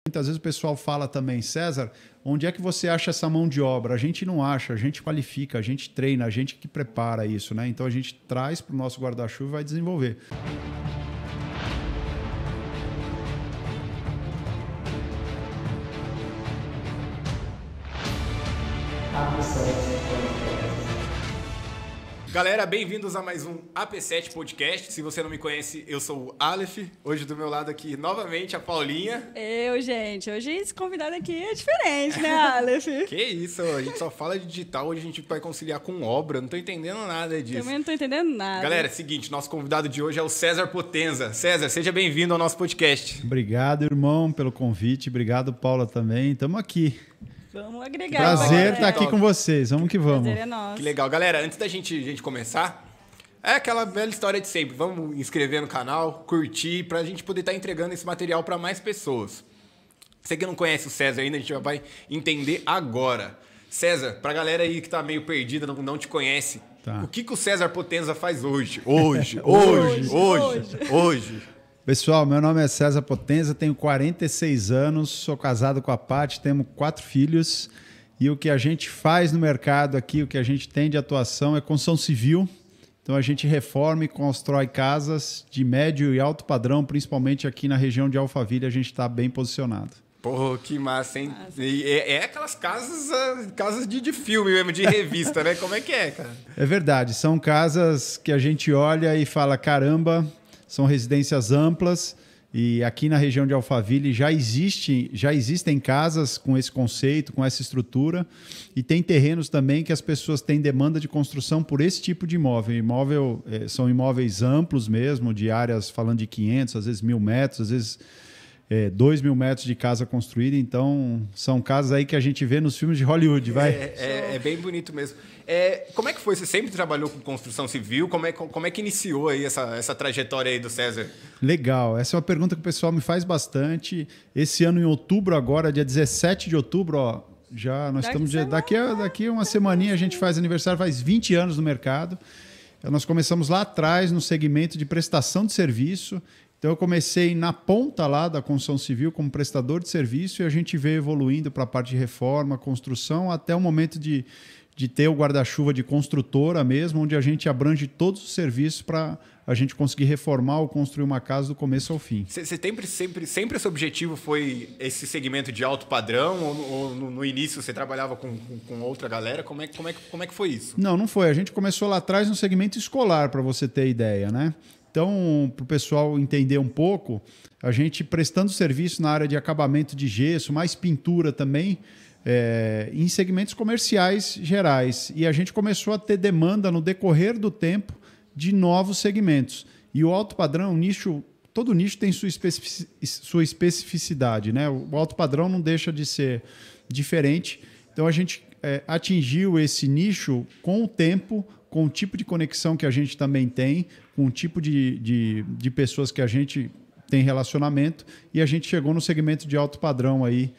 Muitas vezes o pessoal fala também, César, onde é que você acha essa mão de obra? A gente não acha, a gente qualifica, a gente treina, a gente que prepara isso, né? Então a gente traz para o nosso guarda-chuva e vai desenvolver. Galera, bem-vindos a mais um AP7 Podcast. Se você não me conhece, eu sou o Aleph. Hoje do meu lado aqui, novamente, a Paulinha. Gente. Hoje esse convidado aqui é diferente, né, Aleph? Que isso, a gente só fala de digital, hoje a gente vai conciliar com obra. Não tô entendendo nada disso. Também não tô entendendo nada. Galera, é o seguinte, nosso convidado de hoje é o César Potenza. César, seja bem-vindo ao nosso podcast. Obrigado, irmão, pelo convite. Obrigado, Paula, também. Estamos aqui. Vamos agregar. Prazer estar aqui com vocês. Vamos que vamos. Prazer é nosso. Que legal. Galera, antes da gente começar, é aquela velha história de sempre. Vamos inscrever no canal, curtir, pra gente poder estar entregando esse material para mais pessoas. Você que não conhece o César ainda, a gente já vai entender agora. César, pra galera aí que tá meio perdida, não te conhece, tá. O que o César Potenza faz hoje? Hoje. Pessoal, meu nome é César Potenza, tenho 46 anos, sou casado com a Paty, temos 4 filhos e o que a gente faz no mercado aqui, o que a gente tem de atuação é construção civil. Então a gente reforma e constrói casas de médio e alto padrão, principalmente aqui na região de Alphaville, a gente está bem posicionado. Pô, que massa, hein? É aquelas casas de filme mesmo, de revista, né? Como é que é, cara? É verdade, são casas que a gente olha e fala, caramba... São residências amplas e aqui na região de Alphaville já existem casas com esse conceito, com essa estrutura e tem terrenos também que as pessoas têm demanda de construção por esse tipo de imóvel. São imóveis amplos mesmo, de áreas falando de 500, às vezes 1.000 metros, às vezes 2.000 metros de casa construída. Então, são casas aí que a gente vê nos filmes de Hollywood, vai? É bem bonito mesmo. Como é que foi? Você sempre trabalhou com construção civil? Como é que iniciou aí essa trajetória aí do César? Legal. Essa é uma pergunta que o pessoal me faz bastante. Esse ano, em outubro agora, dia 17 de outubro, ó, já nós estamos... Daqui a uma semaninha a gente faz aniversário, faz 20 anos no mercado. Nós começamos lá atrás no segmento de prestação de serviço. Então, eu comecei na ponta lá da construção civil como prestador de serviço e a gente veio evoluindo para a parte de reforma, construção, até o momento de ter o guarda-chuva de construtora mesmo, onde a gente abrange todos os serviços para a gente conseguir reformar ou construir uma casa do começo ao fim. Você sempre esse objetivo foi esse segmento de alto padrão ou no início você trabalhava com outra galera? Como é que foi isso? Não foi. A gente começou lá atrás no segmento escolar, para você ter ideia, né? Então, para o pessoal entender um pouco, a gente prestando serviço na área de acabamento de gesso, mais pintura também, em segmentos comerciais gerais. E a gente começou a ter demanda no decorrer do tempo de novos segmentos. E o alto padrão, todo nicho tem sua especificidade, né? O alto padrão não deixa de ser diferente. Então a gente atingiu esse nicho com o tempo, com o tipo de conexão que a gente também tem, com o tipo de pessoas que a gente tem relacionamento, e a gente chegou no segmento de alto padrão aí,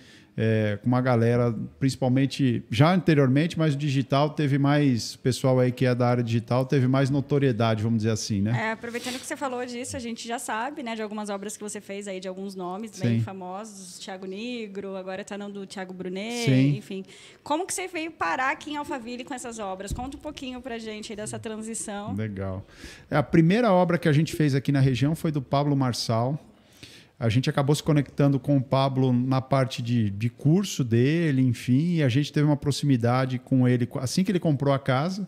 com uma galera, principalmente já anteriormente, mas o digital teve mais, pessoal aí que é da área digital, teve mais notoriedade, vamos dizer assim, né? Aproveitando que você falou disso, a gente já sabe, né, de algumas obras que você fez aí, de alguns nomes bem famosos, Thiago Nigro, agora está no do Thiago Brunet, enfim. Como que você veio parar aqui em Alphaville com essas obras? Conta um pouquinho pra gente aí dessa transição. Legal. A primeira obra que a gente fez aqui na região foi do Pablo Marçal. A gente acabou se conectando com o Pablo na parte de curso dele, enfim, e a gente teve uma proximidade com ele assim que ele comprou a casa,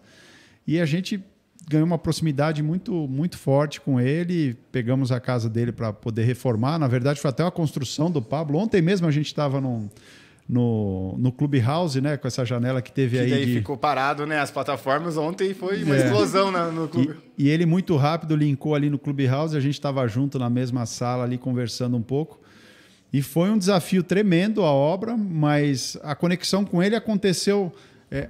e a gente ganhou uma proximidade muito, muito forte com ele, pegamos a casa dele para poder reformar. Na verdade, foi até uma construção do Pablo. Ontem mesmo a gente estava no Clubhouse, né, com essa janela que teve aí. Que daí ficou parado, né? As plataformas ontem foi uma explosão no clube. E ele muito rápido linkou ali no Clubhouse, a gente estava junto na mesma sala ali conversando um pouco. E foi um desafio tremendo a obra, mas a conexão com ele aconteceu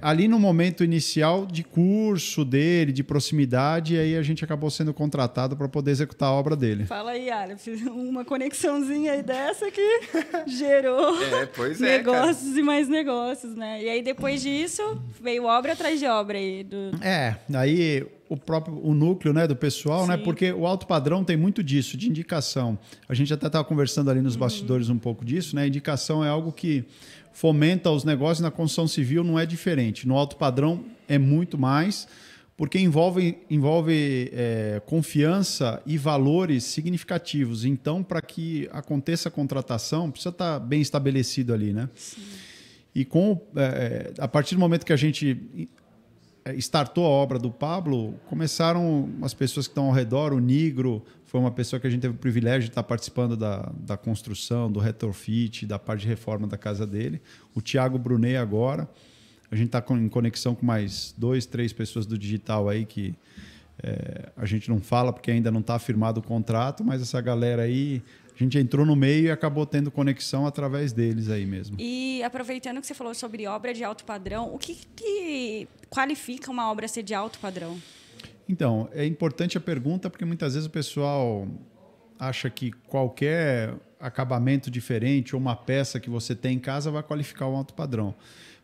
ali no momento inicial de curso dele, de proximidade, e aí a gente acabou sendo contratado para poder executar a obra dele. Fala aí, Aleph, uma conexãozinha aí dessa que gerou negócios e mais negócios, né? E aí depois disso veio obra atrás de obra aí. Aí o núcleo, né, do pessoal, né? Porque o alto padrão tem muito disso, de indicação. A gente até estava conversando ali nos bastidores um pouco disso, né? Indicação é algo que fomenta os negócios, na construção civil não é diferente. No alto padrão é muito mais, porque envolve confiança e valores significativos. Então, para que aconteça a contratação, precisa estar bem estabelecido ali, né? Sim. E a partir do momento que a gente startou a obra do Pablo, começaram as pessoas que estão ao redor. O Nigro foi uma pessoa que a gente teve o privilégio de estar participando da construção, do retrofit, da parte de reforma da casa dele. O Thiago Brunet agora. A gente está em conexão com mais 2, 3 pessoas do digital aí que a gente não fala porque ainda não está firmado o contrato, mas essa galera aí, a gente entrou no meio e acabou tendo conexão através deles aí mesmo. E aproveitando que você falou sobre obra de alto padrão, o que qualifica uma obra ser de alto padrão? Então, é importante a pergunta porque muitas vezes o pessoal acha que qualquer acabamento diferente ou uma peça que você tem em casa vai qualificar um alto padrão.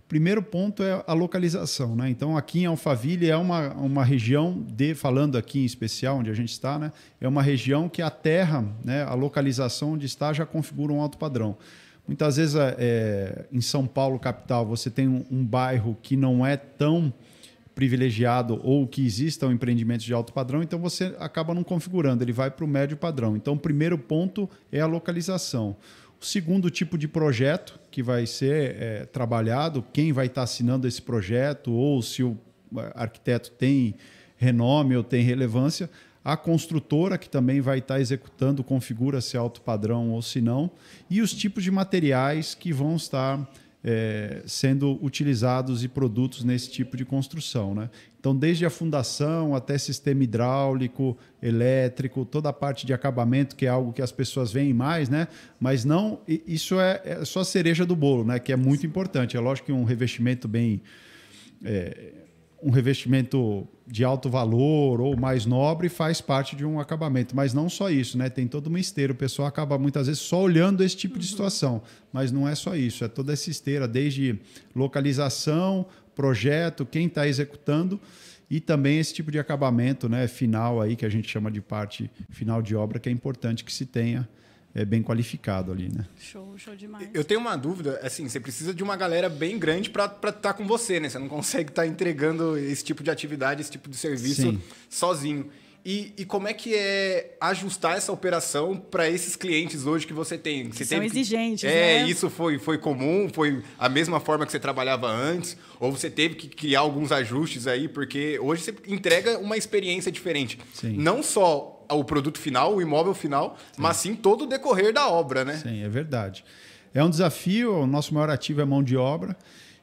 Primeiro ponto é a localização, né? Então, aqui em Alphaville é uma região, falando aqui em especial, onde a gente está, né? É uma região que a terra, né? A localização onde está já configura um alto padrão. Muitas vezes, em São Paulo, capital, você tem um bairro que não é tão privilegiado ou que existam empreendimentos de alto padrão, então você acaba não configurando, ele vai para o médio padrão. Então, o primeiro ponto é a localização. O segundo tipo de projeto que vai ser trabalhado, quem vai estar assinando esse projeto, ou se o arquiteto tem renome ou tem relevância, a construtora que também vai estar executando, configura se é alto padrão ou se não, e os tipos de materiais que vão estar sendo utilizados e produtos nesse tipo de construção, né? Então, desde a fundação até sistema hidráulico, elétrico, toda a parte de acabamento, que é algo que as pessoas veem mais, né? Mas não, isso é só a cereja do bolo, né? Que é muito importante. É lógico que um revestimento um revestimento de alto valor ou mais nobre faz parte de um acabamento, mas não só isso, né? Tem toda uma esteira. O pessoal acaba muitas vezes só olhando esse tipo de situação, mas não é só isso, é toda essa esteira, desde localização, projeto, quem está executando e também esse tipo de acabamento, né, final aí, que a gente chama de parte final de obra, que é importante que se tenha bem qualificado ali, né? Show demais. Eu tenho uma dúvida, assim, você precisa de uma galera bem grande para estar com você, né? Você não consegue estar entregando esse tipo de atividade, esse tipo de serviço sozinho. E como é que é ajustar essa operação para esses clientes hoje que você tem? Você são exigentes, né? Isso foi comum? Foi a mesma forma que você trabalhava antes? Ou você teve que criar alguns ajustes aí? Porque hoje você entrega uma experiência diferente. Sim. Não só o produto final, o imóvel final, mas sim todo o decorrer da obra, né? Sim, é verdade. É um desafio, o nosso maior ativo é mão de obra.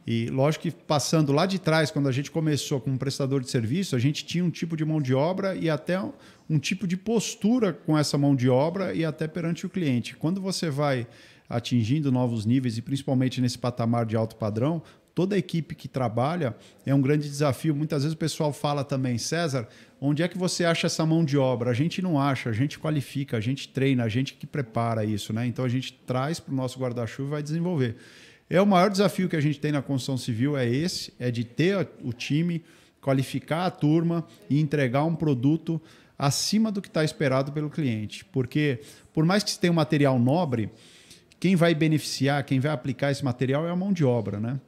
E lógico que passando lá de trás, quando a gente começou como prestador de serviço, a gente tinha um tipo de mão de obra e até um tipo de postura com essa mão de obra e até perante o cliente. Quando você vai atingindo novos níveis e principalmente nesse patamar de alto padrão, toda a equipe que trabalha é um grande desafio. Muitas vezes o pessoal fala também, César, onde é que você acha essa mão de obra? A gente não acha, a gente qualifica, a gente treina, a gente que prepara isso, né? Então a gente traz para o nosso guarda-chuva e vai desenvolver. O maior desafio que a gente tem na construção civil é de ter o time, qualificar a turma e entregar um produto acima do que está esperado pelo cliente. Porque, por mais que se tenha um material nobre, quem vai beneficiar, quem vai aplicar esse material é a mão de obra, né?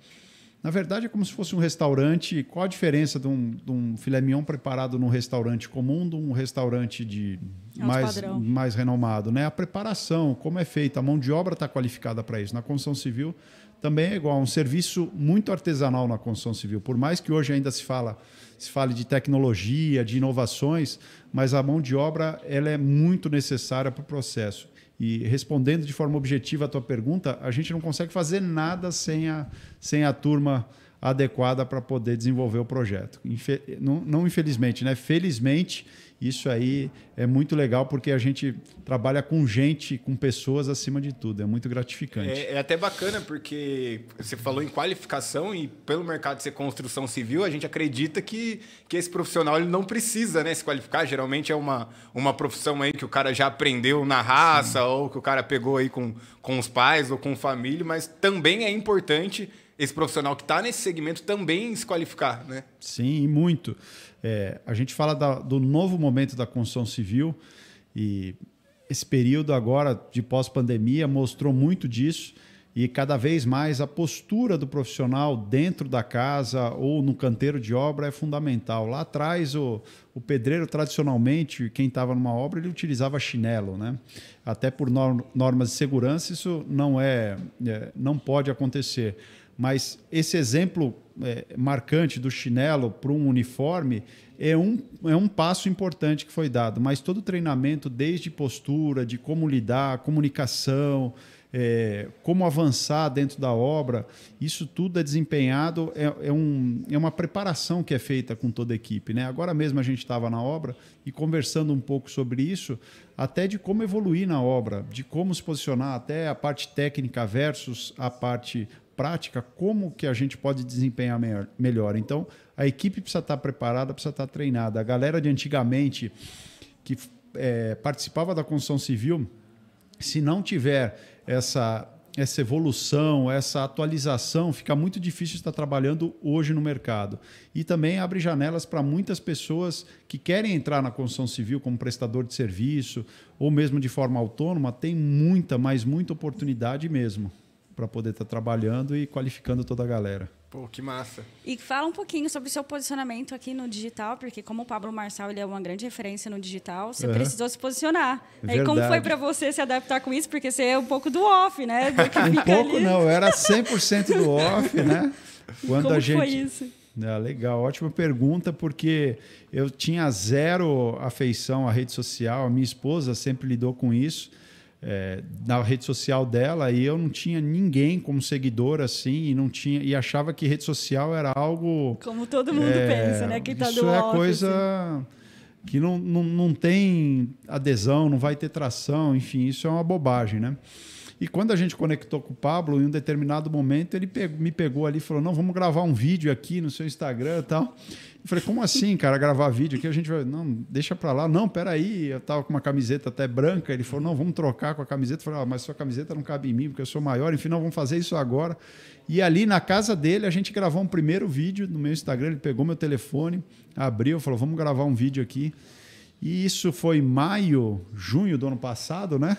Na verdade, é como se fosse um restaurante. Qual a diferença de um filé mignon preparado num restaurante comum de um restaurante de mais renomado, né? A preparação, como é feita, a mão de obra está qualificada para isso. Na construção civil também é igual, um serviço muito artesanal na construção civil. Por mais que hoje ainda se fale de tecnologia, de inovações, mas a mão de obra ela é muito necessária para o processo. E respondendo de forma objetiva a tua pergunta, a gente não consegue fazer nada sem a turma adequada para poder desenvolver o projeto. Não infelizmente, né? Felizmente, isso aí é muito legal porque a gente trabalha com gente, com pessoas acima de tudo. É muito gratificante. É até bacana porque você falou em qualificação e pelo mercado de ser construção civil, a gente acredita que esse profissional ele não precisa, né, se qualificar. Geralmente é uma profissão aí que o cara já aprendeu na raça. Sim. Ou que o cara pegou aí com os pais ou com família, mas também é importante esse profissional que está nesse segmento também se qualificar, né? Sim, e muito. A gente fala do novo momento da construção civil e esse período agora de pós-pandemia mostrou muito disso e cada vez mais a postura do profissional dentro da casa ou no canteiro de obra é fundamental. Lá atrás, o pedreiro, tradicionalmente, quem estava numa obra, ele utilizava chinelo, né? Até por normas de segurança, isso não pode acontecer. Mas esse exemplo marcante do chinelo para um uniforme é um passo importante que foi dado. Mas todo o treinamento, desde postura, de como lidar, comunicação, como avançar dentro da obra, isso tudo é desempenhado, é uma preparação que é feita com toda a equipe, né? Agora mesmo a gente estava na obra e conversando um pouco sobre isso, até de como evoluir na obra, de como se posicionar, até a parte técnica versus a parte prática, como que a gente pode desempenhar melhor. Então, a equipe precisa estar preparada, precisa estar treinada. A galera de antigamente que participava da construção civil, se não tiver essa evolução, essa atualização, fica muito difícil estar trabalhando hoje no mercado. E também abre janelas para muitas pessoas que querem entrar na construção civil como prestador de serviço ou mesmo de forma autônoma, tem muita oportunidade mesmo para poder estar trabalhando e qualificando toda a galera. Pô, que massa. E fala um pouquinho sobre o seu posicionamento aqui no digital, porque como o Pablo Marçal ele é uma grande referência no digital, você precisou se posicionar. E como foi para você se adaptar com isso? Porque você é um pouco do off, né? Um pouco ali. Não, eu era 100% do off, né? Quando como foi isso? Legal, ótima pergunta, porque eu tinha zero afeição à rede social, a minha esposa sempre lidou com isso. Na rede social dela e eu não tinha ninguém como seguidor assim e achava que rede social era algo como todo mundo pensa, né? Quem tá isso do é off, coisa assim. Que não tem adesão, não vai ter tração, enfim, isso é uma bobagem, né? E quando a gente conectou com o Pablo, em um determinado momento, ele me pegou ali e falou, não, vamos gravar um vídeo aqui no seu Instagram e tal. Eu falei, como assim, cara, gravar vídeo aqui? A gente vai, não, deixa pra lá. Não, peraí, eu tava com uma camiseta até branca. Ele falou, não, vamos trocar com a camiseta. Eu falei, mas sua camiseta não cabe em mim, porque eu sou maior. Enfim, não, vamos fazer isso agora. E ali na casa dele, a gente gravou um primeiro vídeo no meu Instagram. Ele pegou meu telefone, abriu, falou, vamos gravar um vídeo aqui. E isso foi maio, junho do ano passado, né?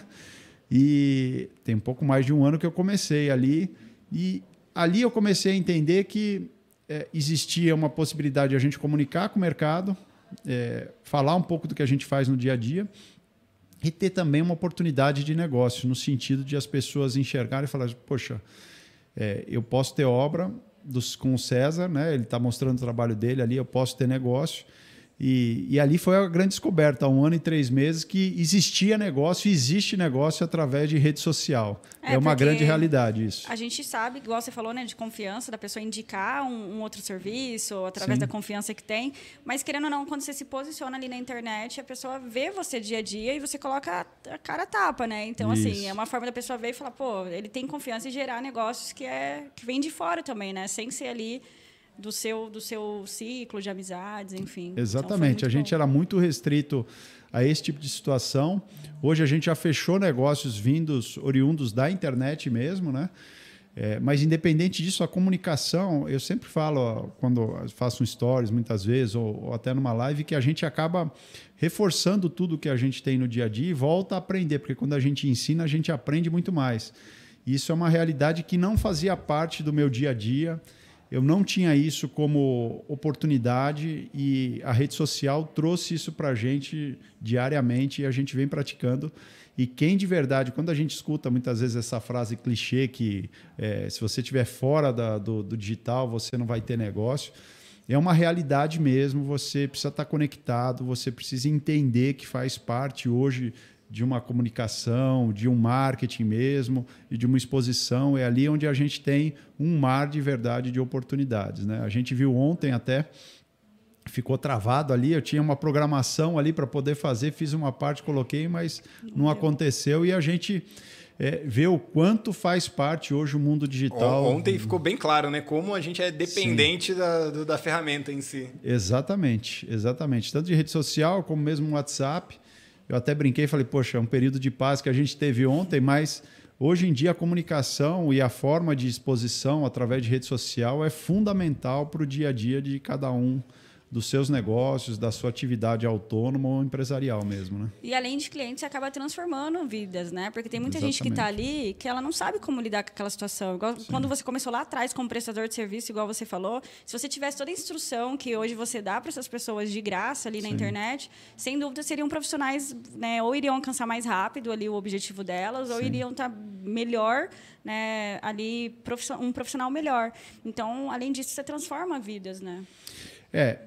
E tem um pouco mais de um ano que eu comecei ali. E ali eu comecei a entender que existia uma possibilidade de a gente comunicar com o mercado, falar um pouco do que a gente faz no dia a dia e ter também uma oportunidade de negócio, no sentido de as pessoas enxergarem e falarem, poxa, eu posso ter obra com o César, né? Ele está mostrando o trabalho dele ali, eu posso ter negócio. E ali foi a grande descoberta, há 1 ano e 3 meses, que existia negócio e existe negócio através de rede social. É uma grande realidade isso. A gente sabe, igual você falou, né, de confiança, da pessoa indicar um outro serviço, através da confiança que tem. Mas, querendo ou não, quando você se posiciona ali na internet, a pessoa vê você dia a dia e você coloca a cara a tapa, né? Então, isso. Assim, é uma forma da pessoa ver e falar, pô, ele tem confiança em gerar negócios que vem de fora também, né? Sem ser ali do seu ciclo de amizades, enfim. Exatamente. A gente era muito restrito a esse tipo de situação. Hoje a gente já fechou negócios oriundos da internet mesmo, né? Mas independente disso, a comunicação, eu sempre falo, quando faço um stories muitas vezes, ou até numa live, que a gente acaba reforçando tudo que a gente tem no dia a dia e volta a aprender, porque quando a gente ensina, a gente aprende muito mais. Isso é uma realidade que não fazia parte do meu dia a dia. Eu não tinha isso como oportunidade e a rede social trouxe isso para a gente diariamente e a gente vem praticando. E quem de verdade, quando a gente escuta muitas vezes essa frase clichê que se você estiver fora do digital, você não vai ter negócio, é uma realidade mesmo, você precisa estar conectado, você precisa entender que faz parte hoje de uma comunicação, de um marketing mesmo e de uma exposição. É ali onde a gente tem um mar de verdade de oportunidades, né? A gente viu ontem até, ficou travado ali, eu tinha uma programação ali para poder fazer, fiz uma parte, coloquei, mas não aconteceu e a gente vê o quanto faz parte hoje o mundo digital. Ontem ficou bem claro, né? Como a gente é dependente da ferramenta em si. Exatamente, exatamente. Tanto de rede social como mesmo no WhatsApp. Eu até brinquei e falei, poxa, é um período de paz que a gente teve ontem, mas hoje em dia a comunicação e a forma de exposição através de rede social é fundamental para o dia a dia de cada um dos seus negócios, da sua atividade autônoma ou empresarial mesmo, né? E além de clientes, você acaba transformando vidas, né? Porque tem muita gente que está ali que ela não sabe como lidar com aquela situação. Igual quando você começou lá atrás como prestador de serviço, igual você falou, se você tivesse toda a instrução que hoje você dá para essas pessoas de graça ali na internet, sem dúvida seriam profissionais, né? Ou iriam alcançar mais rápido ali o objetivo delas, ou iriam estar melhor, né? Ali um profissional melhor. Então, além disso, você transforma vidas, né?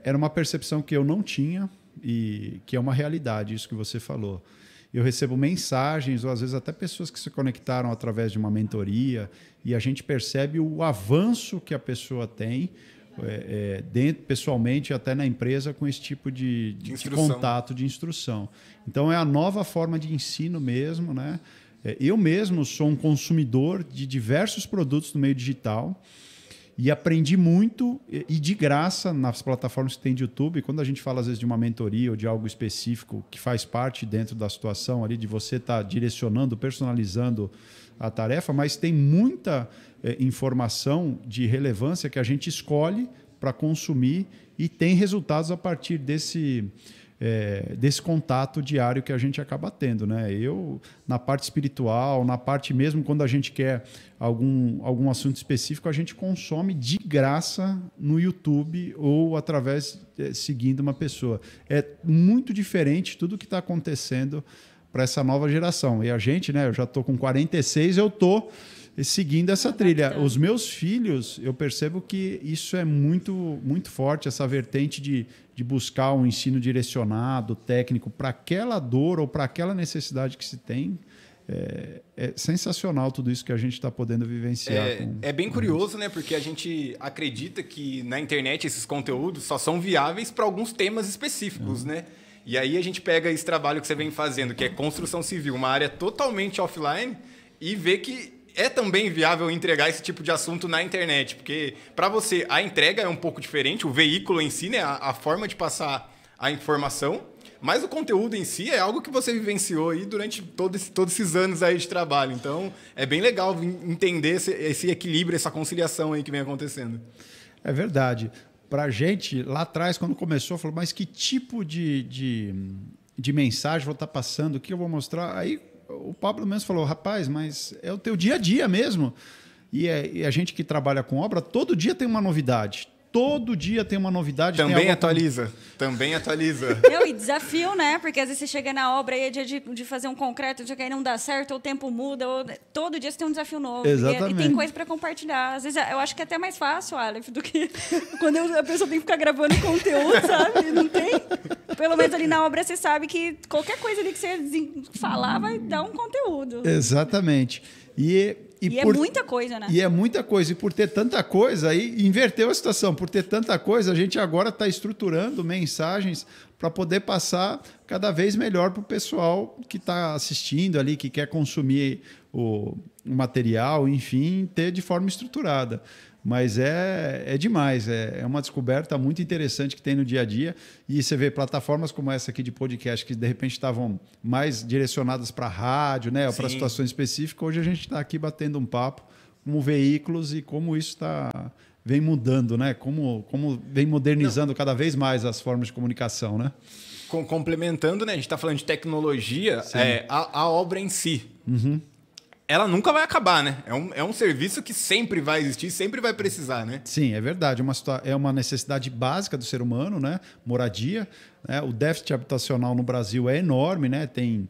Era uma percepção que eu não tinha e que é uma realidade, isso que você falou. Eu recebo mensagens, ou às vezes até pessoas que se conectaram através de uma mentoria, e a gente percebe o avanço que a pessoa tem dentro, pessoalmente, até na empresa, com esse tipo de contato, de instrução. Então, é a nova forma de ensino mesmo, né? Eu mesmo sou um consumidor de diversos produtos no meio digital, e aprendi muito, e de graça, nas plataformas que tem de YouTube. Quando a gente fala, às vezes, de uma mentoria ou de algo específico que faz parte dentro da situação ali, de você estar direcionando, personalizando a tarefa, mas tem muita informação de relevância que a gente escolhe para consumir e tem resultados a partir desse contato diário que a gente acaba tendo, né? Eu, na parte espiritual, na parte mesmo quando a gente quer algum assunto específico, a gente consome de graça no YouTube ou através seguindo uma pessoa. É muito diferente tudo que está acontecendo para essa nova geração. E a gente, né? Eu já estou com 46, eu estou seguindo essa trilha. Os meus filhos, eu percebo que isso é muito, muito forte, essa vertente de buscar um ensino direcionado, técnico, para aquela dor ou para aquela necessidade que se tem. É sensacional tudo isso que a gente está podendo vivenciar. É bem curioso, né? Porque a gente acredita que na internet esses conteúdos só são viáveis para alguns temas específicos, né? E aí a gente pega esse trabalho que você vem fazendo, que é construção civil, uma área totalmente offline, e vê que é também viável entregar esse tipo de assunto na internet, porque para você a entrega é um pouco diferente, o veículo em si, né, a forma de passar a informação, mas o conteúdo em si é algo que você vivenciou aí durante todos esses anos aí de trabalho. Então, é bem legal entender esse equilíbrio, essa conciliação aí que vem acontecendo. É verdade. Para a gente, lá atrás, quando começou, falou, mas que tipo de mensagem vou estar passando, o que eu vou mostrar? Aí o Pablo mesmo falou, rapaz, mas é o teu dia a dia mesmo. E a gente que trabalha com obra, todo dia tem uma novidade. Todo dia tem uma novidade. Também atualiza. Também atualiza. E desafio, né? Porque às vezes você chega na obra e é dia de fazer um concreto, dia que aí não dá certo, ou o tempo muda. Todo dia você tem um desafio novo. Exatamente. E tem coisa para compartilhar. Às vezes eu acho que é até mais fácil, Aleph, do que quando a pessoa tem que ficar gravando conteúdo, sabe? Não tem? Pelo menos ali na obra você sabe que qualquer coisa ali que você falar vai dar um conteúdo. Exatamente. E é muita coisa, né? E é muita coisa. E por ter tanta coisa, aí inverteu a situação. Por ter tanta coisa, a gente agora está estruturando mensagens para poder passar cada vez melhor para o pessoal que está assistindo ali, que quer consumir o material, enfim, ter de forma estruturada. Mas é demais, é uma descoberta muito interessante que tem no dia a dia. E você vê plataformas como essa aqui de podcast, que de repente estavam mais direcionadas para rádio, né, para situações específicas. Hoje a gente está aqui batendo um papo como veículos e como isso vem mudando, né? Como vem modernizando cada vez mais as formas de comunicação, né? Complementando, né? A gente está falando de tecnologia, a obra em si. Uhum. Ela nunca vai acabar, né? É um serviço que sempre vai existir, sempre vai precisar, né? Sim, é verdade. É uma necessidade básica do ser humano, né? Moradia. Né? O déficit habitacional no Brasil é enorme, né? Tem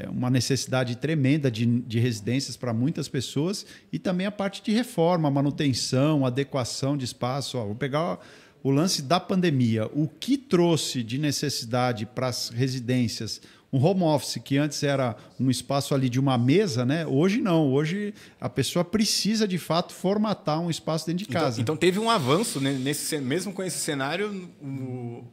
uma necessidade tremenda de residências para muitas pessoas e também a parte de reforma, manutenção, adequação de espaço. Vou pegar o lance da pandemia. O que trouxe de necessidade para as residências? Um home office, que antes era um espaço ali de uma mesa, né? Hoje não. Hoje a pessoa precisa, de fato, formatar um espaço dentro de casa. Então teve um avanço, né? Mesmo com esse cenário,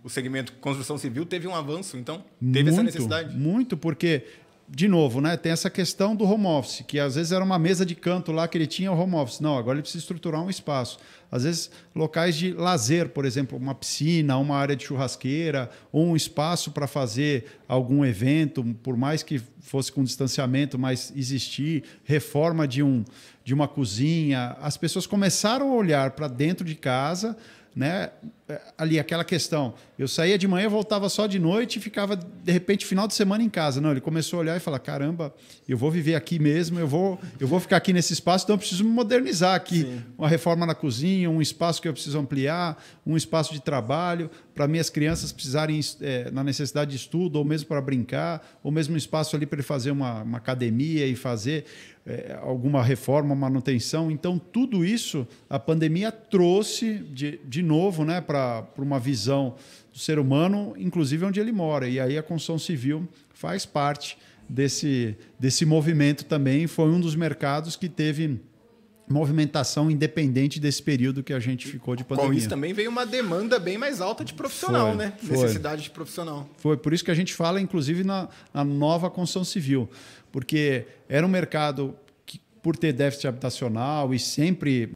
o segmento construção civil teve um avanço. Então, teve essa necessidade. Muito, porque, de novo, né? Tem essa questão do home office, que às vezes era uma mesa de canto lá que ele tinha o home office. Não, agora ele precisa estruturar um espaço. Às vezes, locais de lazer, por exemplo, uma piscina, uma área de churrasqueira, ou um espaço para fazer algum evento, por mais que fosse com distanciamento, mas existir, reforma de uma cozinha. As pessoas começaram a olhar para dentro de casa, né? Ali aquela questão, eu saía de manhã, voltava só de noite e ficava de repente final de semana em casa. Não, ele começou a olhar e falar, caramba, eu vou viver aqui mesmo, eu vou ficar aqui nesse espaço, então eu preciso me modernizar aqui. Sim. Uma reforma na cozinha, um espaço que eu preciso ampliar, um espaço de trabalho para minhas crianças precisarem na necessidade de estudo, ou mesmo para brincar, ou mesmo um espaço ali para ele fazer uma academia e fazer alguma reforma, manutenção. Então tudo isso a pandemia trouxe de novo, né, para uma visão do ser humano, inclusive onde ele mora. E aí a construção civil faz parte desse movimento também. Foi um dos mercados que teve movimentação independente desse período que a gente ficou de pandemia. Com isso também veio uma demanda bem mais alta de profissional, né? Necessidade de profissional. Foi por isso que a gente fala, inclusive, na nova construção civil. Porque era um mercado que, por ter déficit habitacional e sempre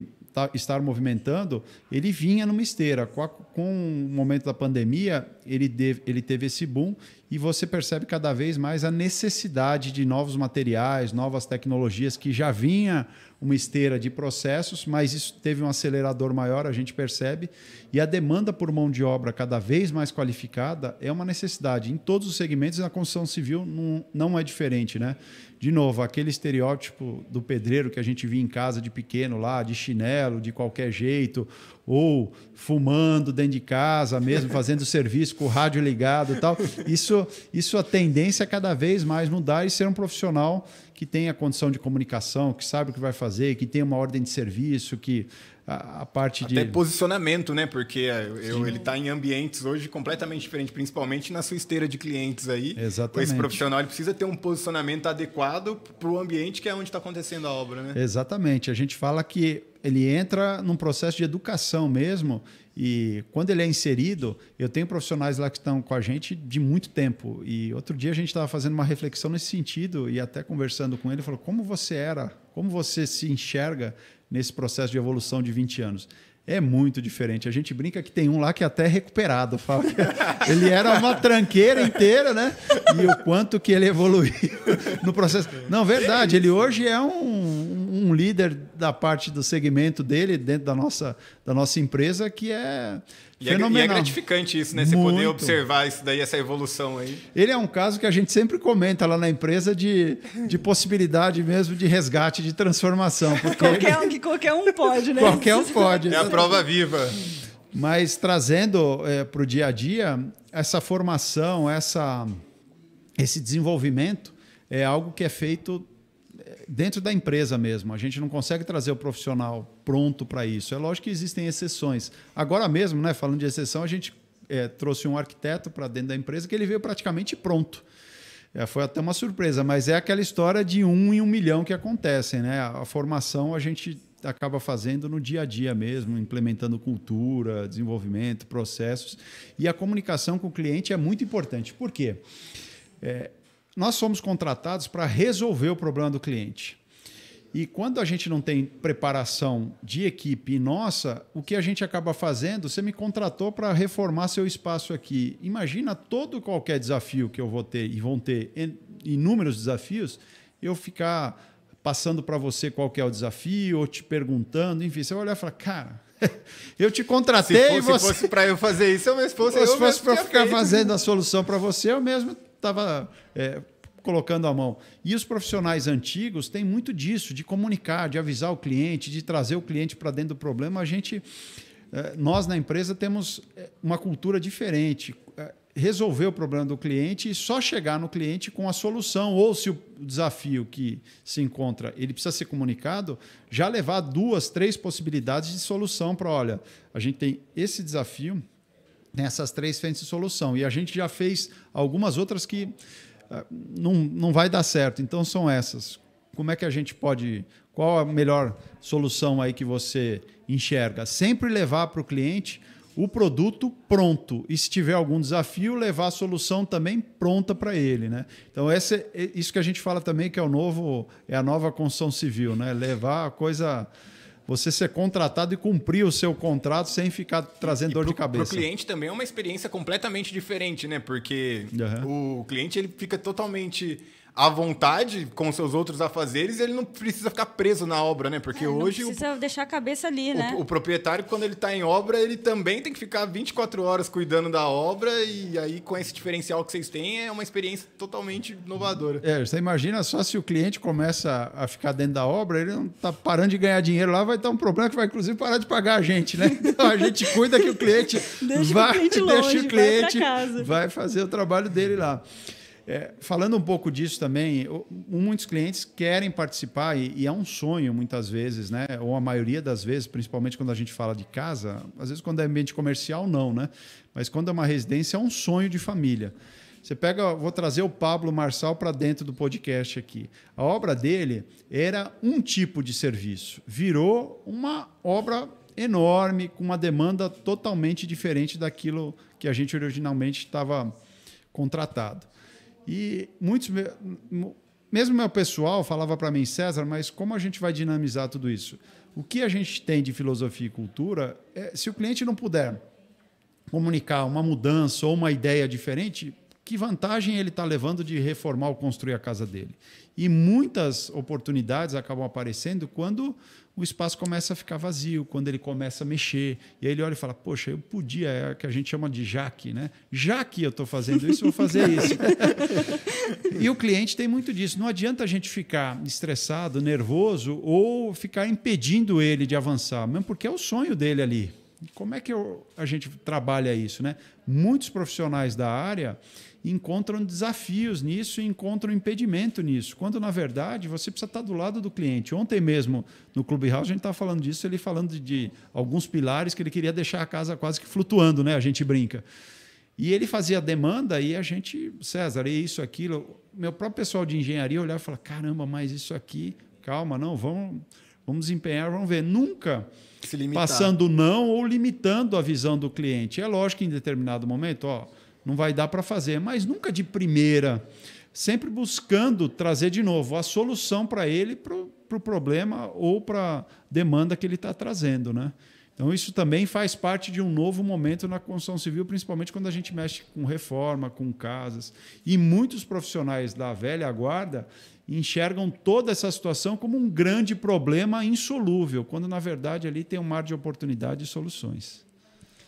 estar movimentando, ele vinha numa esteira. Com o momento da pandemia, ele teve esse boom e você percebe cada vez mais a necessidade de novos materiais, novas tecnologias, que já vinha uma esteira de processos, mas isso teve um acelerador maior, a gente percebe, e a demanda por mão de obra cada vez mais qualificada é uma necessidade. Em todos os segmentos, na construção civil não é diferente, né? De novo, aquele estereótipo do pedreiro que a gente via em casa de pequeno lá, de chinelo, de qualquer jeito, ou fumando dentro de casa mesmo, fazendo serviço com o rádio ligado e tal. Isso a tendência é cada vez mais mudar e ser um profissional que tenha condição de comunicação, que sabe o que vai fazer, que tenha uma ordem de serviço, que a parte até posicionamento, né? Porque ele está em ambientes hoje completamente diferentes, principalmente na sua esteira de clientes aí. Exatamente. Esse profissional ele precisa ter um posicionamento adequado para o ambiente que é onde está acontecendo a obra, né? Exatamente. A gente fala que ele entra num processo de educação mesmo, e quando ele é inserido, eu tenho profissionais lá que estão com a gente de muito tempo. E outro dia a gente estava fazendo uma reflexão nesse sentido, e até conversando com ele, falou, como você se enxerga nesse processo de evolução de 20 anos? É muito diferente. A gente brinca que tem um lá que é até recuperado. Fala que ele era uma tranqueira inteira, né? E o quanto que ele evoluiu no processo. Não, verdade. Ele hoje é um líder da parte do segmento dele, dentro da nossa empresa, que é fenomenal. E é gratificante isso, né? Você poder observar isso daí, essa evolução aí. Ele é um caso que a gente sempre comenta lá na empresa de possibilidade mesmo de resgate, de transformação. Porque qualquer um pode, né? Qualquer um pode. É a prova viva. Mas trazendo para o dia a dia, essa formação, esse desenvolvimento é algo que é feito dentro da empresa mesmo. A gente não consegue trazer o profissional pronto para isso. É lógico que existem exceções. Agora mesmo, né, falando de exceção, a gente trouxe um arquiteto para dentro da empresa que ele veio praticamente pronto. Foi até uma surpresa, mas é aquela história de 1 em 1 milhão que acontecem, né? A formação a gente acaba fazendo no dia a dia mesmo, implementando cultura, desenvolvimento, processos. E a comunicação com o cliente é muito importante. Por quê? Nós somos contratados para resolver o problema do cliente. E quando a gente não tem preparação de equipe nossa, o que a gente acaba fazendo, você me contratou para reformar seu espaço aqui. Imagina qualquer desafio que eu vou ter, e vão ter inúmeros desafios, eu ficar passando para você qual que é o desafio, ou te perguntando, enfim, você vai olhar e falar, cara, eu te contratei... Se fosse para eu fazer isso, se fosse para ficar fazendo a solução para você, eu mesmo estava colocando a mão. E os profissionais antigos têm muito disso, de comunicar, de avisar o cliente, de trazer o cliente para dentro do problema. Nós na empresa temos uma cultura diferente. Resolver o problema do cliente e só chegar no cliente com a solução, ou se o desafio que se encontra ele precisa ser comunicado, já levar 2, 3 possibilidades de solução para, olha, a gente tem esse desafio, tem essas 3 frentes de solução, e a gente já fez algumas outras que não vai dar certo, então são essas. Como é que a gente pode... Qual a melhor solução aí que você enxerga? Sempre levar para o cliente o produto pronto. E se tiver algum desafio, levar a solução também pronta para ele, né? Então, isso que a gente fala também que é a nova construção civil, né? Levar a coisa você ser contratado e cumprir o seu contrato sem ficar trazendo dor de cabeça. Para o cliente também é uma experiência completamente diferente, né? Porque o cliente ele fica totalmente à vontade com seus outros afazeres, ele não precisa ficar preso na obra, né? Porque hoje... Não precisa deixar a cabeça ali, né? O proprietário, quando ele está em obra, ele também tem que ficar 24 horas cuidando da obra, e aí, com esse diferencial que vocês têm, é uma experiência totalmente inovadora. Você imagina só se o cliente começa a ficar dentro da obra, ele não está parando de ganhar dinheiro lá, vai estar um problema que vai, inclusive, parar de pagar a gente, né? Então, a gente cuida que o cliente deixa o cliente vai fazer o trabalho dele lá. Falando um pouco disso também, muitos clientes querem participar e é um sonho muitas vezes, né? Ou a maioria das vezes, principalmente quando a gente fala de casa, às vezes quando é ambiente comercial não, né? Mas quando é uma residência é um sonho de família. Você pega, vou trazer o Pablo Marçal para dentro do podcast aqui. A obra dele era um tipo de serviço, virou uma obra enorme com uma demanda totalmente diferente daquilo que a gente originalmente estava contratado. E muitos, mesmo meu pessoal falava para mim, César, mas como a gente vai dinamizar tudo isso? O que a gente tem de filosofia e cultura, se o cliente não puder comunicar uma mudança ou uma ideia diferente, que vantagem ele está levando de reformar ou construir a casa dele? E muitas oportunidades acabam aparecendo quando o espaço começa a ficar vazio, quando ele começa a mexer. E aí ele olha e fala, poxa, eu podia, é o que a gente chama de já que, né? Já que eu estou fazendo isso, vou fazer isso. E o cliente tem muito disso. Não adianta a gente ficar estressado, nervoso ou ficar impedindo ele de avançar, mesmo porque é o sonho dele ali. Como é que a gente trabalha isso, né? Muitos profissionais da área encontram desafios nisso e encontram impedimento nisso, quando, na verdade, você precisa estar do lado do cliente. Ontem mesmo, no Clubhouse, a gente estava falando disso, ele falando de alguns pilares que ele queria deixar a casa quase que flutuando, né? A gente brinca. E ele fazia a demanda e a gente, César, e isso, aquilo. Meu próprio pessoal de engenharia olhava e falava, caramba, mas isso aqui, calma, não, vamos desempenhar, vamos ver. Nunca passando não ou limitando a visão do cliente. É lógico que em determinado momento, não vai dar para fazer, mas nunca de primeira, sempre buscando trazer de novo a solução para ele, para o problema ou para a demanda que ele está trazendo, né? Então, isso também faz parte de um novo momento na construção civil, principalmente quando a gente mexe com reforma, com casas. E muitos profissionais da velha guarda enxergam toda essa situação como um grande problema insolúvel, quando, na verdade, ali tem um mar de oportunidade e soluções.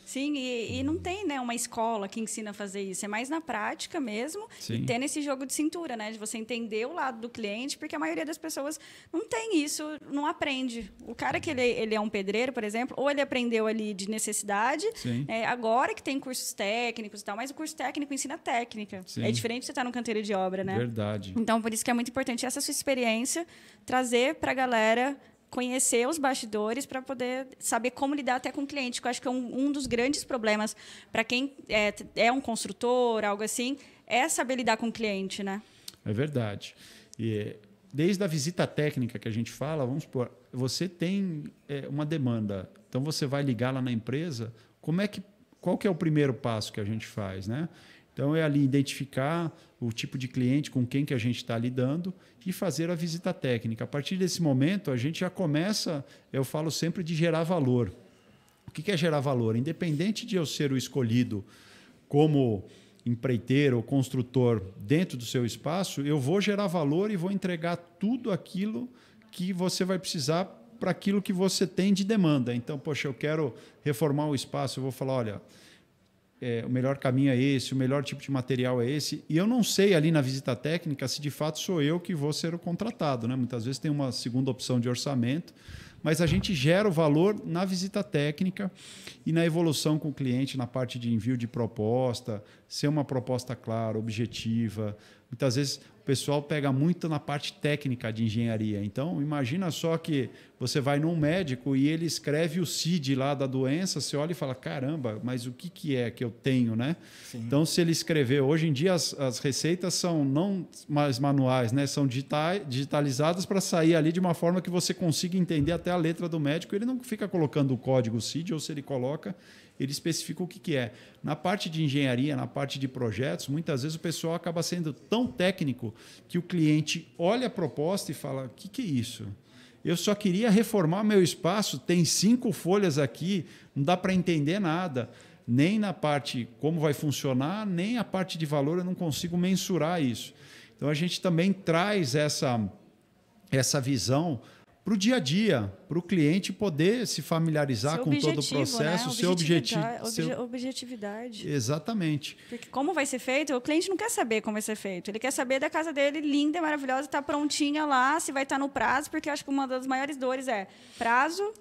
Sim, e não tem, né, uma escola que ensina a fazer isso. É mais na prática mesmo. Sim. E tendo esse jogo de cintura, né? De você entender o lado do cliente, porque a maioria das pessoas não tem isso, não aprende. O cara que ele é um pedreiro, por exemplo, ou ele aprendeu ali de necessidade, agora que tem cursos técnicos e tal, mas o curso técnico ensina técnica. Sim. É diferente de você estar no canteiro de obra, né? Verdade. Então, por isso que é muito importante essa sua experiência, trazer para a galera, conhecer os bastidores para poder saber como lidar até com o cliente, que eu acho que é um dos grandes problemas para quem é um construtor, algo assim, é saber lidar com o cliente, né? É verdade. E desde a visita técnica que a gente fala, vamos supor, você tem uma demanda, então você vai ligar lá na empresa, qual que é o primeiro passo que a gente faz, né? Então, é ali identificar o tipo de cliente com quem que a gente está lidando e fazer a visita técnica. A partir desse momento, a gente já começa, eu falo sempre, de gerar valor. O que é gerar valor? Independente de eu ser o escolhido como empreiteiro ou construtor dentro do seu espaço, eu vou gerar valor e vou entregar tudo aquilo que você vai precisar para aquilo que você tem de demanda. Então, poxa, eu quero reformar o espaço, eu vou falar, olha, o melhor caminho é esse, o melhor tipo de material é esse. E eu não sei ali na visita técnica se de fato sou eu que vou ser o contratado, né? Muitas vezes tem uma segunda opção de orçamento, mas a gente gera o valor na visita técnica e na evolução com o cliente, na parte de envio de proposta, ser uma proposta clara, objetiva. Muitas vezes o pessoal pega muito na parte técnica de engenharia. Então, imagina só que você vai num médico e ele escreve o CID lá da doença, você olha e fala, caramba, mas o que é que eu tenho, né? Sim. Então, se ele escrever... Hoje em dia, as receitas são não mais manuais, né? São digitalizadas para sair ali de uma forma que você consiga entender até a letra do médico. Ele não fica colocando o código CID, ou se ele coloca, ele especifica o que é. Na parte de engenharia, na parte de projetos, muitas vezes o pessoal acaba sendo tão técnico que o cliente olha a proposta e fala, o que é isso? eu só queria reformar meu espaço, tem 5 folhas aqui, não dá para entender nada. Nem na parte como vai funcionar, nem a parte de valor, eu não consigo mensurar isso. Então, a gente também traz essa visão para o dia a dia, para o cliente poder se familiarizar com todo o processo, né? seu objetivo. Objetividade. Exatamente. Porque como vai ser feito, o cliente não quer saber como vai ser feito. Ele quer saber da casa dele linda e maravilhosa, está prontinha lá, se vai estar no prazo, porque eu acho que uma das maiores dores é prazo,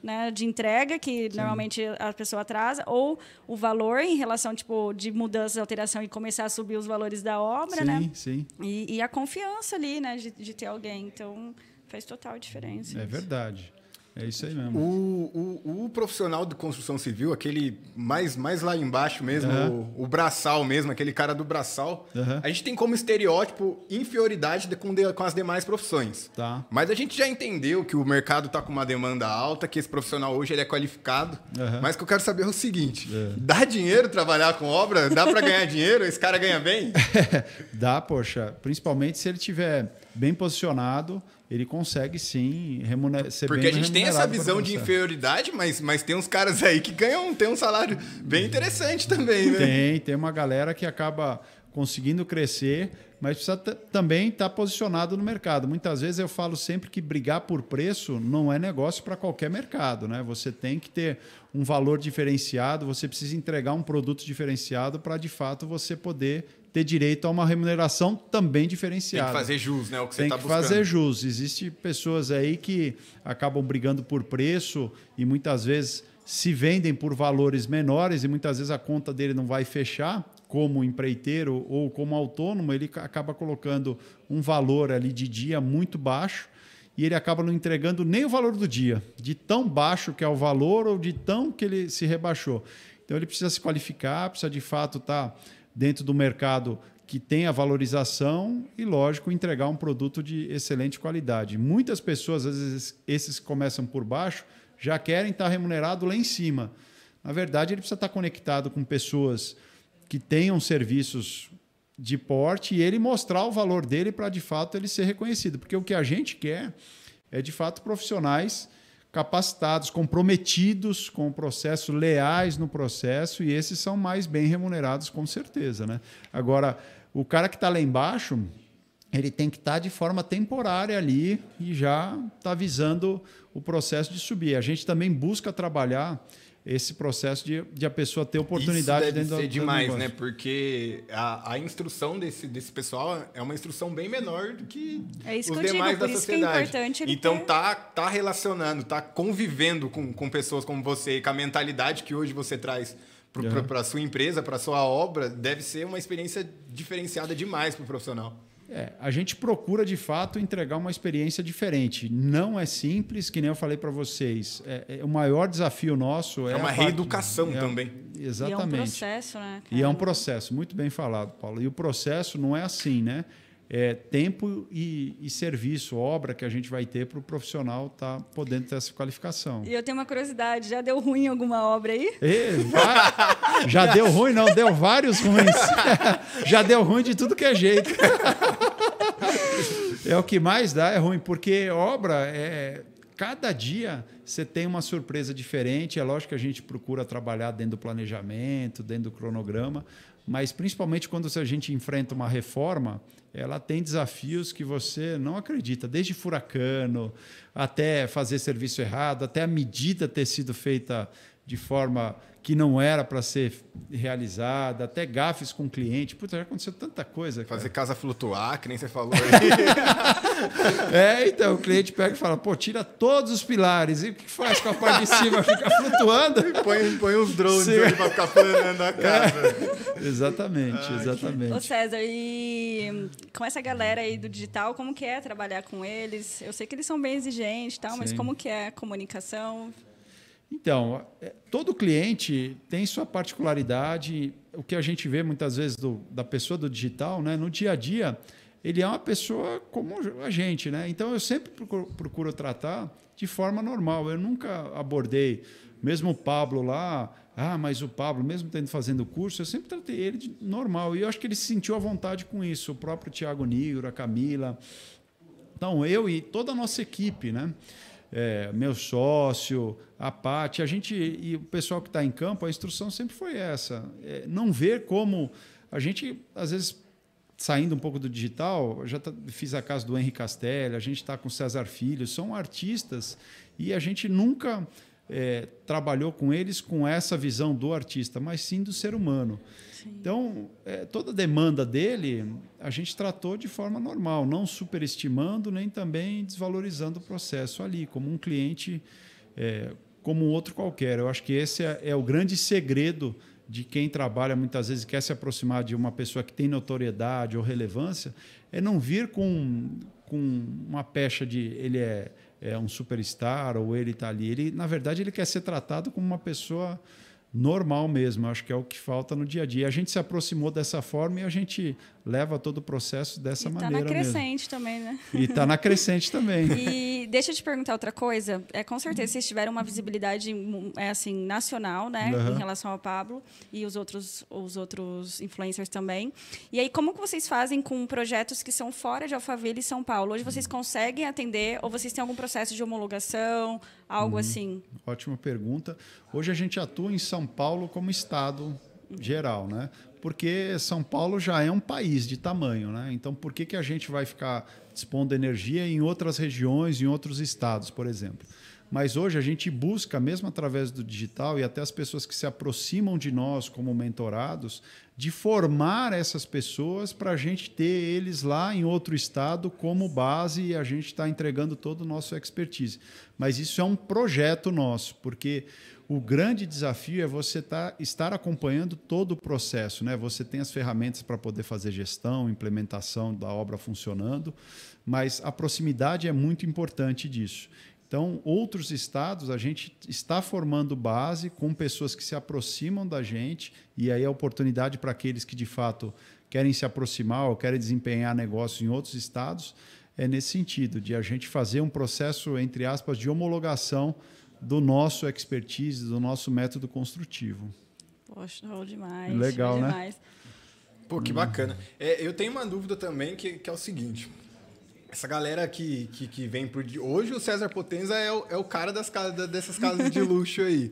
né, de entrega, que normalmente a pessoa atrasa, ou o valor em relação tipo, de mudança, alteração e começar a subir os valores da obra, né? Sim. E a confiança ali, né, de ter alguém. Então, faz total diferença. É verdade. É isso aí mesmo. O profissional de construção civil, aquele mais lá embaixo mesmo, o braçal mesmo, aquele cara do braçal, a gente tem como estereótipo inferioridade com as demais profissões. Tá. Mas a gente já entendeu que o mercado está com uma demanda alta, que esse profissional hoje ele é qualificado. Mas o que eu quero saber é o seguinte, dá dinheiro trabalhar com obra? Dá para ganhar dinheiro? Esse cara ganha bem? Dá, poxa. Principalmente se ele estiver bem posicionado, ele consegue sim ser bem remunerado. Porque a gente tem essa visão de inferioridade, mas tem uns caras aí que tem um salário bem interessante também, né? Tem uma galera que acaba conseguindo crescer, mas precisa também estar posicionado no mercado. Muitas vezes eu falo sempre que brigar por preço não é negócio para qualquer mercado, né? Você tem que ter um valor diferenciado, você precisa entregar um produto diferenciado para, de fato, você poder ter direito a uma remuneração também diferenciada. Tem que fazer jus, né? O que você está buscando. Tem que fazer jus. Existem pessoas aí que acabam brigando por preço e muitas vezes se vendem por valores menores e muitas vezes a conta dele não vai fechar. Como empreiteiro ou como autônomo, ele acaba colocando um valor ali de dia muito baixo e ele acaba não entregando nem o valor do dia, de tão baixo que é o valor ou de tão que ele se rebaixou. Então, ele precisa se qualificar, precisa de fato estar dentro do mercado que tem a valorização e, lógico, entregar um produto de excelente qualidade. Muitas pessoas, às vezes, esses que começam por baixo, já querem estar remunerado lá em cima. Na verdade, ele precisa estar conectado com pessoas que tenham serviços de porte e ele mostrar o valor dele para, de fato, ele ser reconhecido. Porque o que a gente quer é, de fato, profissionais capacitados, comprometidos com o processo, leais no processo, e esses são mais bem remunerados, com certeza, né? Agora, o cara que está lá embaixo, ele tem que estar de forma temporária ali e já está visando o processo de subir. A gente também busca trabalhar esse processo de a pessoa ter oportunidade dentro do negócio. Isso deve ser demais, né? Porque a instrução desse pessoal é uma instrução bem menor do que os demais da sociedade. Então, tá relacionando, tá convivendo com pessoas como você e com a mentalidade que hoje você traz para a sua empresa, para a sua obra, deve ser uma experiência diferenciada demais para o profissional. A gente procura, de fato, entregar uma experiência diferente. Não é simples, que nem eu falei para vocês. O maior desafio nosso é uma reeducação também. Exatamente. E é um processo, né? E é um processo, muito bem falado, Paulo. E o processo não é assim, né? É tempo e serviço, obra que a gente vai ter para o profissional estar podendo ter essa qualificação. E eu tenho uma curiosidade, já deu ruim em alguma obra aí? Já deu ruim, não, deu vários ruins. Já deu ruim de tudo que é jeito. É o que mais dá, é ruim, porque obra cada dia você tem uma surpresa diferente. É lógico que a gente procura trabalhar dentro do planejamento, dentro do cronograma, mas principalmente quando a gente enfrenta uma reforma, ela tem desafios que você não acredita, desde furacano, até fazer serviço errado, até a medida ter sido feita de forma que não era para ser realizada, até gafes com o cliente. Puta, já aconteceu tanta coisa. Fazer casa flutuar, que nem você falou aí. Então, o cliente pega e fala, pô, tira todos os pilares. E o que faz com a parte de cima? Fica flutuando. Põe uns drones para ficar planando a casa. Exatamente, exatamente. Ô César, e com essa galera aí do digital, como que é trabalhar com eles? Eu sei que eles são bem exigentes e tal, mas como que é a comunicação? Então, todo cliente tem sua particularidade. O que a gente vê muitas vezes da pessoa do digital, né? No dia a dia, ele é uma pessoa como a gente, né? Então, eu sempre procuro tratar de forma normal. Eu nunca abordei, mesmo o Pablo lá, mas o Pablo, mesmo tendo fazendo curso, eu sempre tratei ele de normal. E eu acho que ele se sentiu à vontade com isso. O próprio Thiago Nigro, a Camila, Então, eu e toda a nossa equipe, né? Meu sócio, a Paty, a gente e o pessoal que está em campo, a instrução sempre foi essa. Não ver como a gente, às vezes, saindo um pouco do digital, eu já fiz a casa do Henri Castelli, a gente está com o César Filho, são artistas e a gente nunca trabalhou com eles com essa visão do artista, mas sim do ser humano. Sim. Então, toda a demanda dele, a gente tratou de forma normal, não superestimando, nem também desvalorizando o processo ali, como um cliente, como outro qualquer. Eu acho que esse é o grande segredo de quem trabalha muitas vezes quer se aproximar de uma pessoa que tem notoriedade ou relevância, é não vir com uma pecha de ele é um superstar ou ele está ali. Ele, na verdade, ele quer ser tratado como uma pessoa normal mesmo. Acho que é o que falta no dia a dia. A gente se aproximou dessa forma e a gente leva todo o processo dessa maneira mesmo. Está na crescente também, né? E está na crescente também. E deixa eu te perguntar outra coisa. Com certeza vocês tiveram uma visibilidade assim, nacional, né? Em relação ao Pablo e os outros influencers também. E aí, como que vocês fazem com projetos que são fora de Alphaville e São Paulo? Hoje vocês conseguem atender ou vocês têm algum processo de homologação, algo assim? Ótima pergunta. Hoje a gente atua em São Paulo como estado geral, né? Porque São Paulo já é um país de tamanho, né? Então, por que a gente vai ficar dispondo energia em outras regiões, em outros estados, por exemplo? Mas hoje a gente busca, mesmo através do digital e até as pessoas que se aproximam de nós como mentorados, de formar essas pessoas para a gente ter eles lá em outro estado como base e a gente está entregando todo o nosso expertise. Mas isso é um projeto nosso, porque o grande desafio é você estar acompanhando todo o processo, né? Você tem as ferramentas para poder fazer gestão, implementação da obra funcionando, mas a proximidade é muito importante disso. Então, outros estados, a gente está formando base com pessoas que se aproximam da gente, e aí a oportunidade para aqueles que, de fato, querem se aproximar ou querem desempenhar negócios em outros estados, é nesse sentido, de a gente fazer um processo, entre aspas, de homologação do nosso expertise, do nosso método construtivo. Poxa, show demais. Legal, show né? Demais. Pô, que bacana. Eu tenho uma dúvida também, que é o seguinte. Essa galera que vem por... Hoje o César Potenza é o cara dessas casas de luxo aí.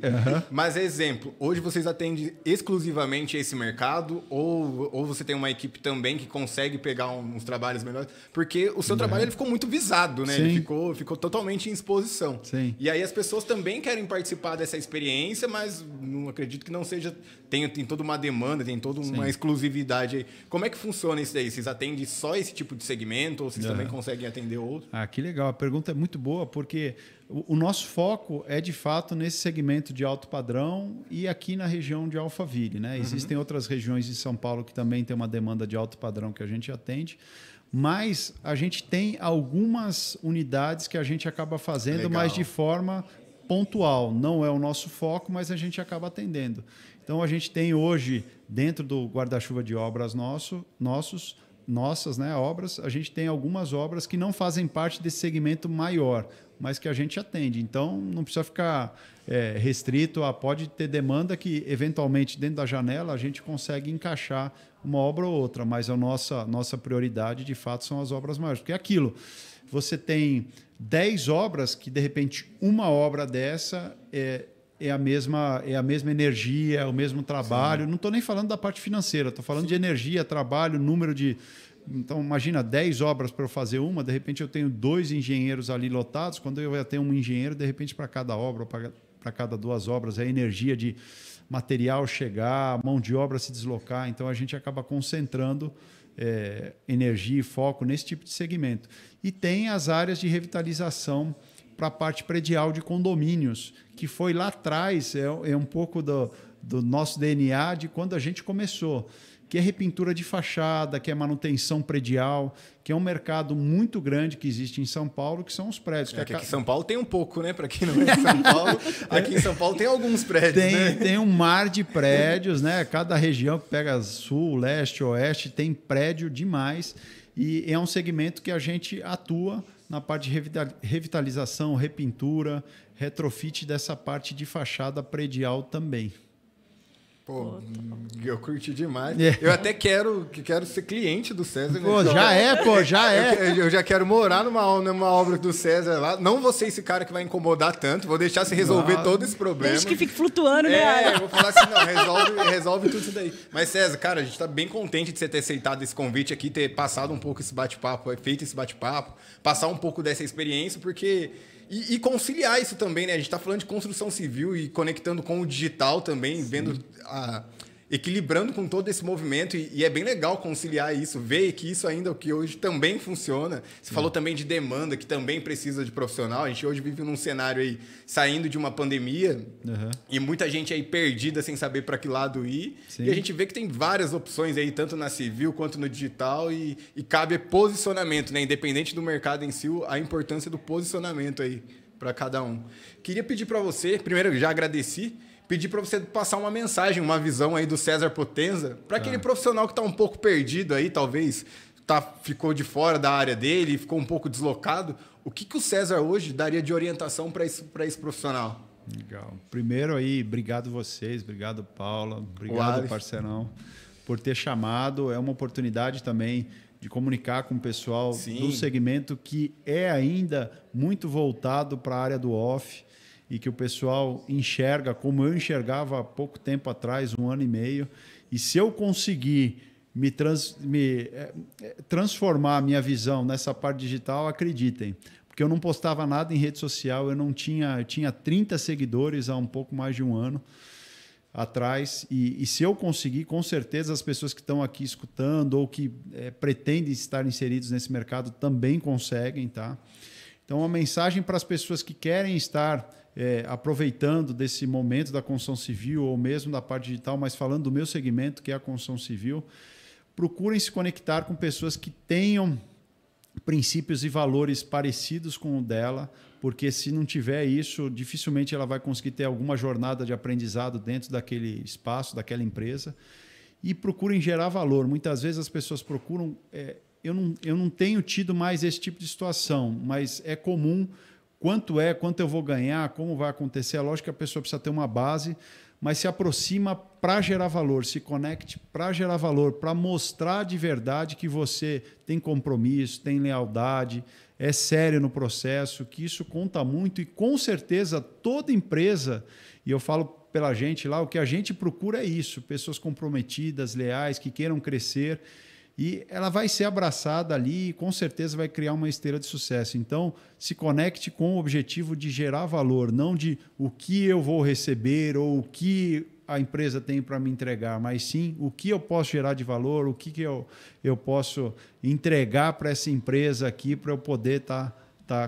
Mas, exemplo, hoje vocês atendem exclusivamente esse mercado ou você tem uma equipe também que consegue pegar uns trabalhos melhores? Porque o seu trabalho ele ficou muito visado, né? Sim. Ele ficou totalmente em exposição. Sim. E aí as pessoas também querem participar dessa experiência, mas não acredito que não seja... Tem toda uma demanda, tem toda uma exclusividade aí. Como é que funciona isso daí? Vocês atendem só esse tipo de segmento ou vocês também conseguem atender outro? Que legal. A pergunta é muito boa, porque o nosso foco é, de fato, nesse segmento de alto padrão e aqui na região de Alphaville, né? Existem outras regiões de São Paulo que também tem uma demanda de alto padrão que a gente atende, mas a gente tem algumas unidades que a gente acaba fazendo, mas de forma pontual. Não é o nosso foco, mas a gente acaba atendendo. Então, a gente tem hoje, dentro do guarda-chuva de obras nossas, né, obras, a gente tem algumas obras que não fazem parte desse segmento maior, mas que a gente atende. Então, não precisa ficar restrito pode ter demanda que, eventualmente, dentro da janela, a gente consegue encaixar uma obra ou outra, mas a nossa prioridade, de fato, são as obras maiores. Porque é aquilo, você tem 10 obras que, de repente, uma obra dessa é a mesma energia, é o mesmo trabalho. Sim. Não estou nem falando da parte financeira, estou falando de energia, trabalho, número de... Então, imagina, 10 obras para eu fazer uma, de repente eu tenho 2 engenheiros ali lotados, quando eu ia ter um engenheiro, de repente, para cada obra, ou para cada 2 obras, a energia de material chegar, mão de obra se deslocar. Então, a gente acaba concentrando energia e foco nesse tipo de segmento. E tem as áreas de revitalização para a parte predial de condomínios, que foi lá atrás, é um pouco do nosso DNA de quando a gente começou, que é repintura de fachada, que é manutenção predial, que é um mercado muito grande que existe em São Paulo, que são os prédios. Que aqui em São Paulo tem um pouco, né? Para quem não é de São Paulo, aqui em São Paulo tem alguns prédios, né? Tem um mar de prédios, né? Cada região que pega sul, leste, oeste, tem prédio demais. E é um segmento que a gente atua na parte de revitalização, repintura, retrofit dessa parte de fachada predial também. Pô, eu curti demais. Eu até quero ser cliente do César. Pô, né? Já é. Eu já quero morar numa obra do César lá. Não vou ser esse cara que vai incomodar tanto, vou deixar se resolver todo esse problema. Desde que fique flutuando, né? Eu vou falar assim, não, resolve tudo isso daí. Mas, César, cara, a gente tá bem contente de você ter aceitado esse convite aqui, ter passado um pouco esse bate-papo, feito esse bate-papo, passar um pouco dessa experiência, porque... E conciliar isso também, né? A gente está falando de construção civil e conectando com o digital também, vendo equilibrando com todo esse movimento, e é bem legal conciliar isso, ver que isso ainda é o que hoje também funciona. Você falou também de demanda, que também precisa de profissional. A gente hoje vive num cenário aí, saindo de uma pandemia, e muita gente aí perdida, sem saber para que lado ir. Sim. E a gente vê que tem várias opções aí, tanto na civil quanto no digital, e cabe posicionamento, né? Independente do mercado em si, a importância do posicionamento aí para cada um. Queria pedir para você, primeiro, já agradeci, pedir para você passar uma mensagem, uma visão aí do César Potenza, para aquele profissional que está um pouco perdido aí, talvez ficou de fora da área dele, ficou um pouco deslocado. O que o César hoje daria de orientação para esse profissional? Legal. Primeiro aí, obrigado vocês, obrigado Paula, obrigado parceirão por ter chamado. É uma oportunidade também de comunicar com o pessoal do segmento que é ainda muito voltado para a área do off, e que o pessoal enxerga como eu enxergava há pouco tempo atrás, 1 ano e meio. E se eu conseguir transformar a minha visão nessa parte digital, acreditem. Porque eu não postava nada em rede social, eu tinha 30 seguidores há um pouco mais de 1 ano atrás. E se eu conseguir, com certeza as pessoas que estão aqui escutando ou que pretendem estar inseridos nesse mercado também conseguem, tá? Então, uma mensagem para as pessoas que querem estar aproveitando desse momento da construção civil ou mesmo da parte digital, mas falando do meu segmento, que é a construção civil, procurem se conectar com pessoas que tenham princípios e valores parecidos com o dela, porque se não tiver isso, dificilmente ela vai conseguir ter alguma jornada de aprendizado dentro daquele espaço, daquela empresa. E procurem gerar valor. Muitas vezes as pessoas procuram... Eu não tenho tido mais esse tipo de situação, mas é comum. Quanto eu vou ganhar, como vai acontecer. É lógico que a pessoa precisa ter uma base, mas se aproxima para gerar valor, se conecte para gerar valor, para mostrar de verdade que você tem compromisso, tem lealdade, é sério no processo, que isso conta muito. E com certeza toda empresa, e eu falo pela gente lá, o que a gente procura é isso, pessoas comprometidas, leais, que queiram crescer. E ela vai ser abraçada ali e com certeza vai criar uma esteira de sucesso. Então, se conecte com o objetivo de gerar valor, não de o que eu vou receber ou o que a empresa tem para me entregar, mas sim o que eu posso gerar de valor, o que eu posso entregar para essa empresa aqui para eu poder tá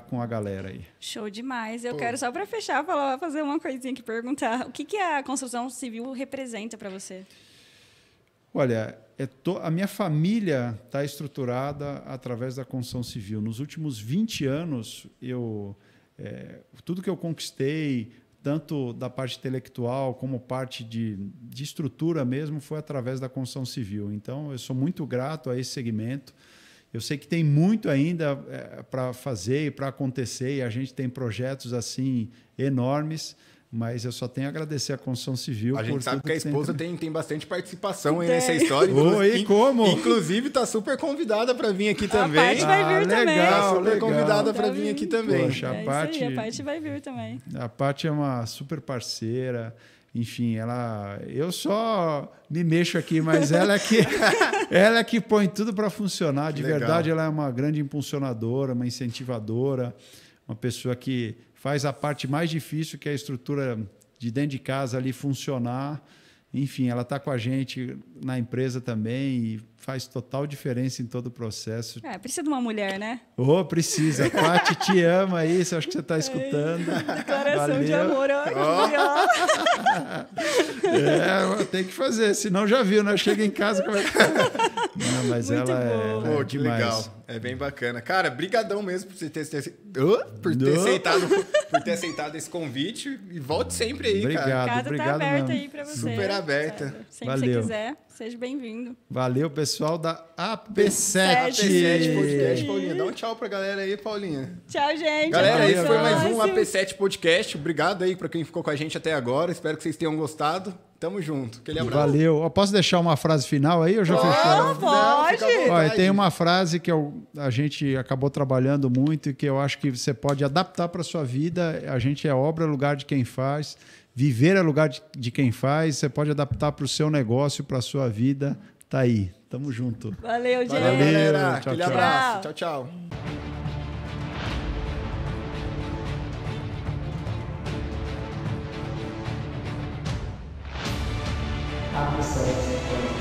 com a galera aí. Show demais. Eu quero só para fechar, fazer uma coisinha aqui, perguntar. O que a construção civil representa para você? Olha, a minha família está estruturada através da construção civil. Nos últimos 20 anos, tudo que eu conquistei, tanto da parte intelectual como parte de estrutura mesmo, foi através da construção civil. Então, eu sou muito grato a esse segmento. Eu sei que tem muito ainda para fazer e para acontecer, e a gente tem projetos assim enormes. Mas eu só tenho a agradecer a construção civil. A gente sabe que a esposa tem bastante participação aí nessa história. Como? Inclusive, está super convidada para vir aqui também. A Paty vai vir também. Está super convidada para vir aqui também. Poxa, a Paty vai vir também. A Paty é uma super parceira. Enfim, eu só me mexo aqui, mas ela é que põe tudo para funcionar. De verdade, ela é uma grande impulsionadora, uma incentivadora, uma pessoa que faz a parte mais difícil, que é a estrutura de dentro de casa ali funcionar. Enfim, ela está com a gente na empresa também e faz total diferença em todo o processo. Precisa de uma mulher, né? Precisa. A Paty te ama isso, acho que você está escutando. Declaração de amor. Tem que fazer, senão já viu, né? Chega em casa... Não, mas muito ela é que demais. Legal. É bem bacana. Cara, brigadão mesmo por você ter aceitado esse convite. E volte sempre aí, cara. A casa tá aberta aí pra você. Super aberta. Sempre que você quiser, seja bem-vindo. Valeu, pessoal da AP7. AP7 Podcast, Paulinha. Dá um tchau pra galera aí, Paulinha. Tchau, gente. Galera, esse foi mais um AP7 Podcast. Obrigado aí pra quem ficou com a gente até agora. Espero que vocês tenham gostado. Tamo junto. Aquele abraço. Valeu. Eu posso deixar uma frase final aí? Eu já fechou? Pode. Olha, tem uma frase que a gente acabou trabalhando muito e que eu acho que você pode adaptar para sua vida. A gente é obra, lugar de quem faz. Viver é lugar de quem faz. Você pode adaptar para o seu negócio, para a sua vida. Tá aí. Tamo junto. Valeu, gente. Valeu, galera. Tchau, Aquele tchau. abraço. Tchau, tchau. AP7